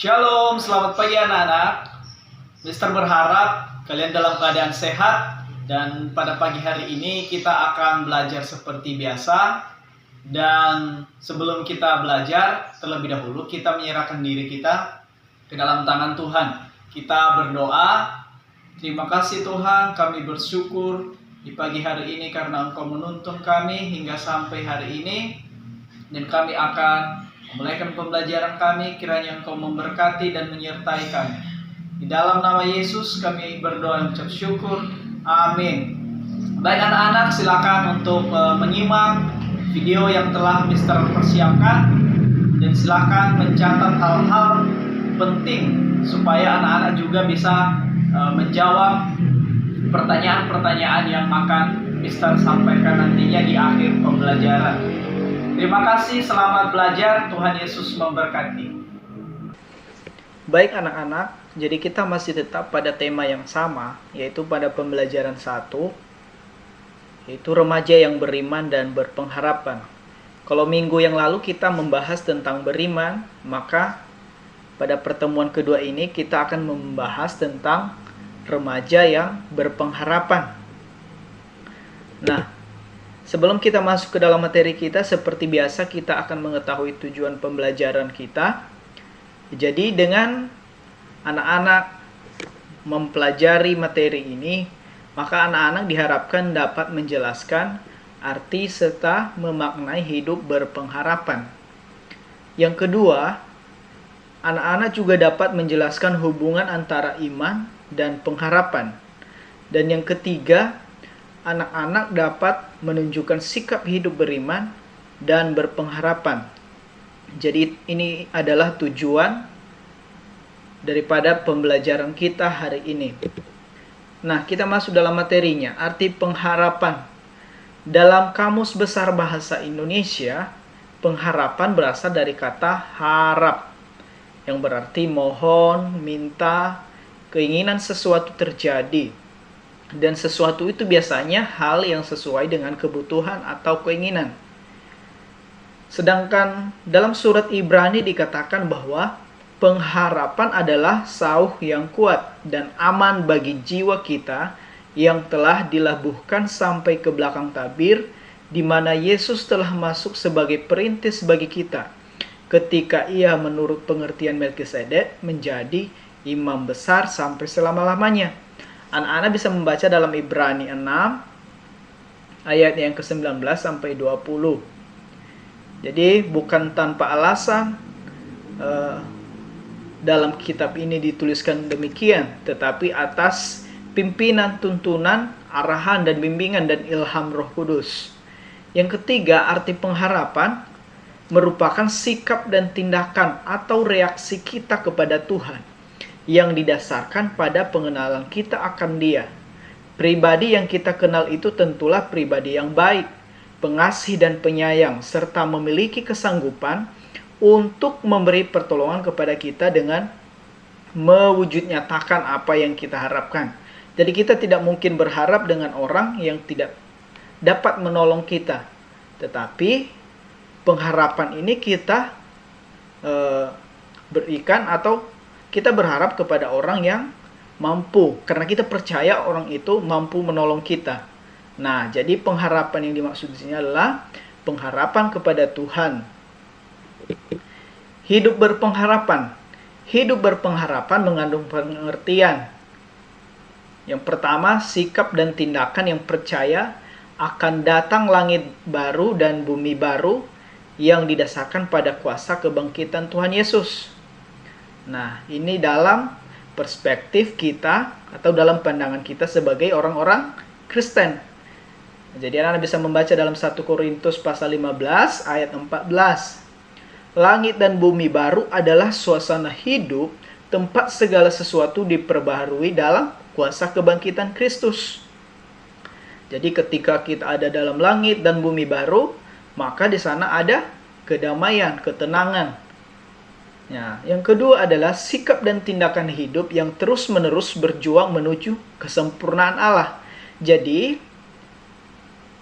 Shalom, selamat pagi anak-anak. Mister berharap kalian dalam keadaan sehat dan pada pagi hari ini kita akan belajar seperti biasa. Dan sebelum kita belajar, terlebih dahulu kita menyerahkan diri kita ke dalam tangan Tuhan. Kita berdoa. Terima kasih Tuhan, kami bersyukur di pagi hari ini karena Engkau menuntun kami hingga sampai hari ini. Dan kami akan memulaikan pembelajaran kami, kiranya Engkau memberkati dan menyertai kami. Di dalam nama Yesus kami berdoa dan ucap syukur. Amin. Baik anak-anak, silakan untuk menyimak video yang telah Mister persiapkan. Dan silakan mencatat hal-hal penting supaya anak-anak juga bisa menjawab pertanyaan-pertanyaan yang akan Mister sampaikan nantinya di akhir pembelajaran. Terima kasih, selamat belajar. Tuhan Yesus memberkati. Baik anak-anak, jadi kita masih tetap pada tema yang sama, yaitu pada pembelajaran 1, yaitu remaja yang beriman dan berpengharapan. Kalau minggu yang lalu kita membahas tentang beriman, maka pada pertemuan kedua ini kita akan membahas tentang remaja yang berpengharapan. Nah, sebelum kita masuk ke dalam materi kita, seperti biasa kita akan mengetahui tujuan pembelajaran kita. Jadi dengan anak-anak mempelajari materi ini, maka anak-anak diharapkan dapat menjelaskan arti serta memaknai hidup berpengharapan. Yang kedua, anak-anak juga dapat menjelaskan hubungan antara iman dan pengharapan. Dan yang ketiga, anak-anak dapat menunjukkan sikap hidup beriman dan berpengharapan. Jadi ini adalah tujuan daripada pembelajaran kita hari ini. Nah, kita masuk dalam materinya. Arti pengharapan. Dalam Kamus Besar Bahasa Indonesia, pengharapan berasal dari kata harap, yang berarti mohon, minta, keinginan sesuatu terjadi. Dan sesuatu itu biasanya hal yang sesuai dengan kebutuhan atau keinginan. Sedangkan dalam surat Ibrani dikatakan bahwa pengharapan adalah sauh yang kuat dan aman bagi jiwa kita yang telah dilabuhkan sampai ke belakang tabir, di mana Yesus telah masuk sebagai perintis bagi kita ketika ia menurut pengertian Melkisedek menjadi imam besar sampai selama-lamanya. Anak-anak bisa membaca dalam Ibrani 6 ayat yang ke-19 sampai 20. Jadi bukan tanpa alasan dalam kitab ini dituliskan demikian, tetapi atas pimpinan, tuntunan, arahan dan bimbingan dan ilham Roh Kudus. Yang ketiga, arti pengharapan merupakan sikap dan tindakan atau reaksi kita kepada Tuhan yang didasarkan pada pengenalan kita akan Dia. Pribadi yang kita kenal itu tentulah pribadi yang baik, pengasih dan penyayang, serta memiliki kesanggupan untuk memberi pertolongan kepada kita dengan mewujud nyatakan apa yang kita harapkan. Jadi kita tidak mungkin berharap dengan orang yang tidak dapat menolong kita. Tetapi pengharapan ini kita berikan atau kita berharap kepada orang yang mampu, karena kita percaya orang itu mampu menolong kita. Nah, jadi pengharapan yang dimaksud di sini adalah pengharapan kepada Tuhan. Hidup berpengharapan. Hidup berpengharapan mengandung pengertian. Yang pertama, sikap dan tindakan yang percaya akan datang langit baru dan bumi baru yang didasarkan pada kuasa kebangkitan Tuhan Yesus. Nah, ini dalam perspektif kita atau dalam pandangan kita sebagai orang-orang Kristen. Jadi anak bisa membaca dalam 1 Korintus pasal 15 ayat 14. Langit dan bumi baru adalah suasana hidup, tempat segala sesuatu diperbaharui dalam kuasa kebangkitan Kristus. Jadi ketika kita ada dalam langit dan bumi baru, maka di sana ada kedamaian, ketenangan. Nah, yang kedua adalah sikap dan tindakan hidup yang terus-menerus berjuang menuju kesempurnaan Allah. Jadi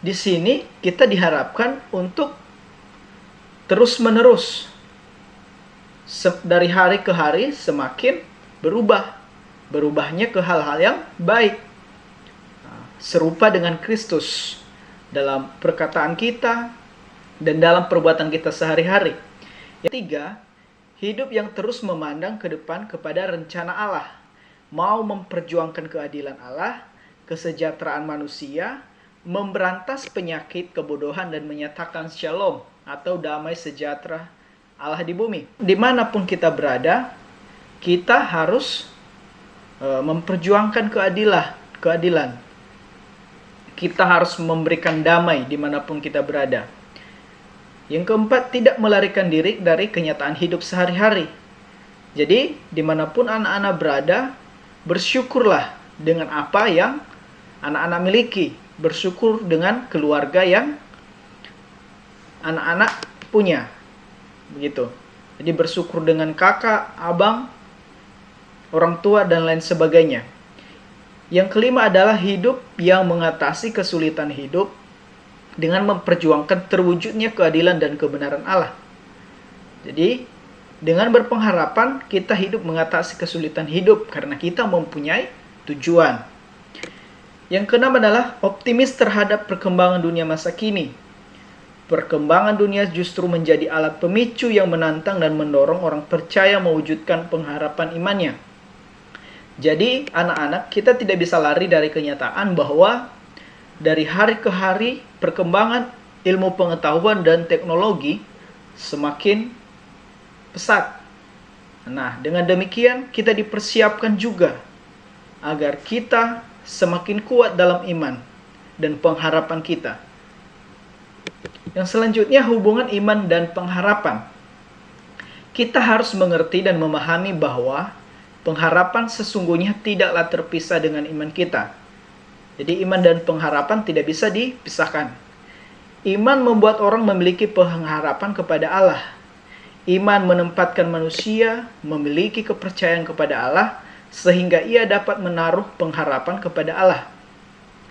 di sini kita diharapkan untuk terus-menerus dari hari ke hari semakin berubah. Berubahnya ke hal-hal yang baik. Serupa dengan Kristus dalam perkataan kita dan dalam perbuatan kita sehari-hari. Yang ketiga, hidup yang terus memandang ke depan kepada rencana Allah. Mau memperjuangkan keadilan Allah, kesejahteraan manusia, memberantas penyakit, kebodohan, dan menyatakan shalom atau damai sejahtera Allah di bumi. Dimanapun kita berada, kita harus memperjuangkan keadilan. Kita harus memberikan damai dimanapun kita berada. Yang keempat, tidak melarikan diri dari kenyataan hidup sehari-hari. Jadi, dimanapun anak-anak berada, bersyukurlah dengan apa yang anak-anak miliki. Bersyukur dengan keluarga yang anak-anak punya. Begitu. Jadi bersyukur dengan kakak, abang, orang tua, dan lain sebagainya. Yang kelima adalah hidup yang mengatasi kesulitan hidup dengan memperjuangkan terwujudnya keadilan dan kebenaran Allah. Jadi, dengan berpengharapan kita hidup mengatasi kesulitan hidup karena kita mempunyai tujuan. Yang keenam adalah optimis terhadap perkembangan dunia masa kini. Perkembangan dunia justru menjadi alat pemicu yang menantang dan mendorong orang percaya mewujudkan pengharapan imannya. Jadi, anak-anak, kita tidak bisa lari dari kenyataan bahwa dari hari ke hari perkembangan ilmu pengetahuan dan teknologi semakin pesat. Nah, dengan demikian kita dipersiapkan juga agar kita semakin kuat dalam iman dan pengharapan kita. Yang selanjutnya, hubungan iman dan pengharapan. Kita harus mengerti dan memahami bahwa pengharapan sesungguhnya tidaklah terpisah dengan iman kita. Jadi iman dan pengharapan tidak bisa dipisahkan. Iman membuat orang memiliki pengharapan kepada Allah. Iman menempatkan manusia memiliki kepercayaan kepada Allah sehingga ia dapat menaruh pengharapan kepada Allah.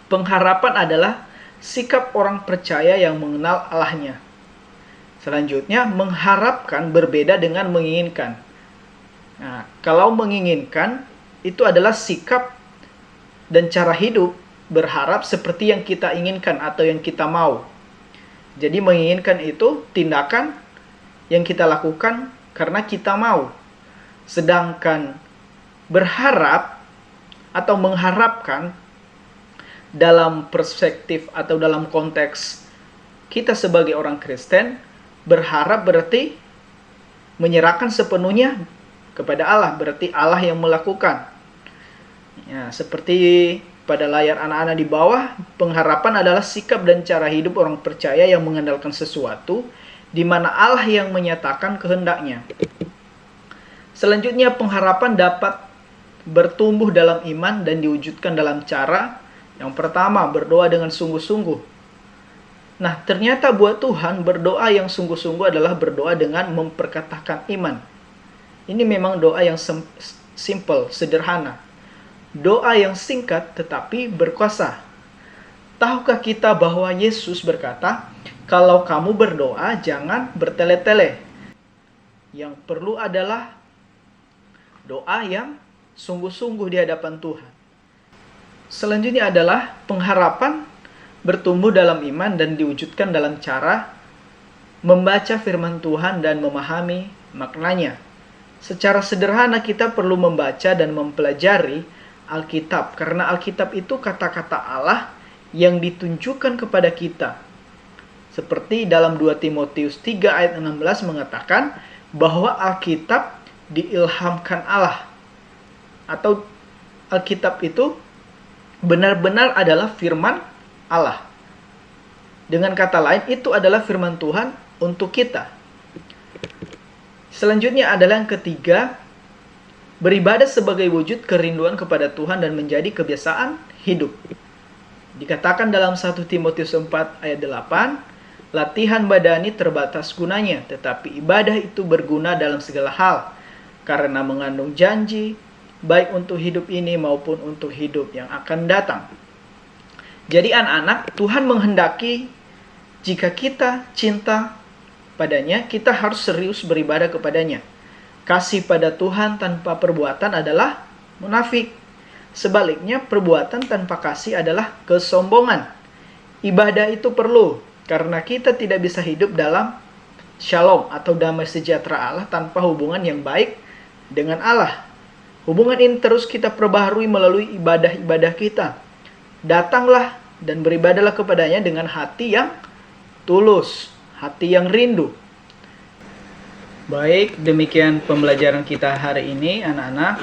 Pengharapan adalah sikap orang percaya yang mengenal Allahnya. Selanjutnya, mengharapkan berbeda dengan menginginkan. Nah, kalau menginginkan itu adalah sikap dan cara hidup berharap seperti yang kita inginkan atau yang kita mau. Jadi menginginkan itu tindakan yang kita lakukan karena kita mau. Sedangkan berharap atau mengharapkan dalam perspektif atau dalam konteks kita sebagai orang Kristen, berharap berarti menyerahkan sepenuhnya kepada Allah, berarti Allah yang melakukan. Ya, seperti pada layar anak-anak di bawah, pengharapan adalah sikap dan cara hidup orang percaya yang mengandalkan sesuatu di mana Allah yang menyatakan kehendaknya. Selanjutnya, pengharapan dapat bertumbuh dalam iman dan diwujudkan dalam cara yang pertama, berdoa dengan sungguh-sungguh. Nah, ternyata buat Tuhan, berdoa yang sungguh-sungguh adalah berdoa dengan memperkatakan iman. Ini memang doa yang simple, sederhana. Doa yang singkat tetapi berkuasa. Tahukah kita bahwa Yesus berkata, kalau kamu berdoa jangan bertele-tele. Yang perlu adalah doa yang sungguh-sungguh di hadapan Tuhan. Selanjutnya adalah pengharapan bertumbuh dalam iman dan diwujudkan dalam cara membaca firman Tuhan dan memahami maknanya. Secara sederhana kita perlu membaca dan mempelajari Alkitab, karena Alkitab itu kata-kata Allah yang ditunjukkan kepada kita. Seperti dalam 2 Timotius 3 ayat 16 mengatakan bahwa Alkitab diilhamkan Allah. Atau Alkitab itu benar-benar adalah firman Allah. Dengan kata lain, itu adalah firman Tuhan untuk kita. Selanjutnya adalah yang ketiga, beribadah sebagai wujud kerinduan kepada Tuhan dan menjadi kebiasaan hidup. Dikatakan dalam 1 Timotius 4 ayat 8, latihan badani terbatas gunanya, tetapi ibadah itu berguna dalam segala hal, karena mengandung janji, baik untuk hidup ini maupun untuk hidup yang akan datang. Jadi anak-anak, Tuhan menghendaki jika kita cinta padanya, kita harus serius beribadah kepadanya. kasih pada Tuhan tanpa perbuatan adalah munafik. Sebaliknya, perbuatan tanpa kasih adalah kesombongan. Ibadah itu perlu, karena kita tidak bisa hidup dalam shalom atau damai sejahtera Allah tanpa hubungan yang baik dengan Allah. Hubungan ini terus kita perbaharui melalui ibadah-ibadah kita. Datanglah dan beribadahlah kepadanya dengan hati yang tulus, hati yang rindu. Baik, demikian pembelajaran kita hari ini, anak-anak.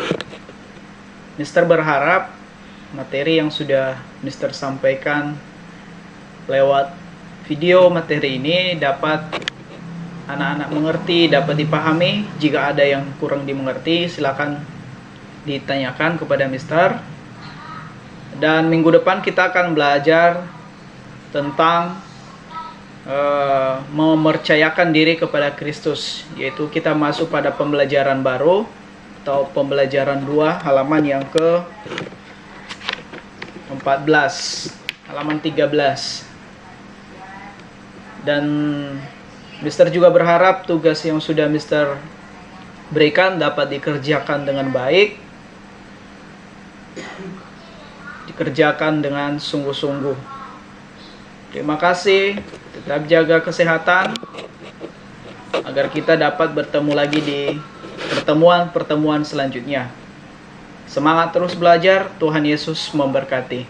Mister berharap materi yang sudah Mister sampaikan lewat video materi ini dapat anak-anak mengerti, dapat dipahami. Jika ada yang kurang dimengerti, silakan ditanyakan kepada Mister. Dan minggu depan kita akan belajar tentang mempercayakan diri kepada Kristus, yaitu kita masuk pada pembelajaran baru atau pembelajaran 2, halaman yang ke 14, halaman 13. Dan Mister juga berharap tugas yang sudah Mister berikan dapat dikerjakan dengan baik, dikerjakan dengan sungguh-sungguh. Terima kasih, tetap jaga kesehatan agar kita dapat bertemu lagi di pertemuan-pertemuan selanjutnya. Semangat terus belajar, Tuhan Yesus memberkati.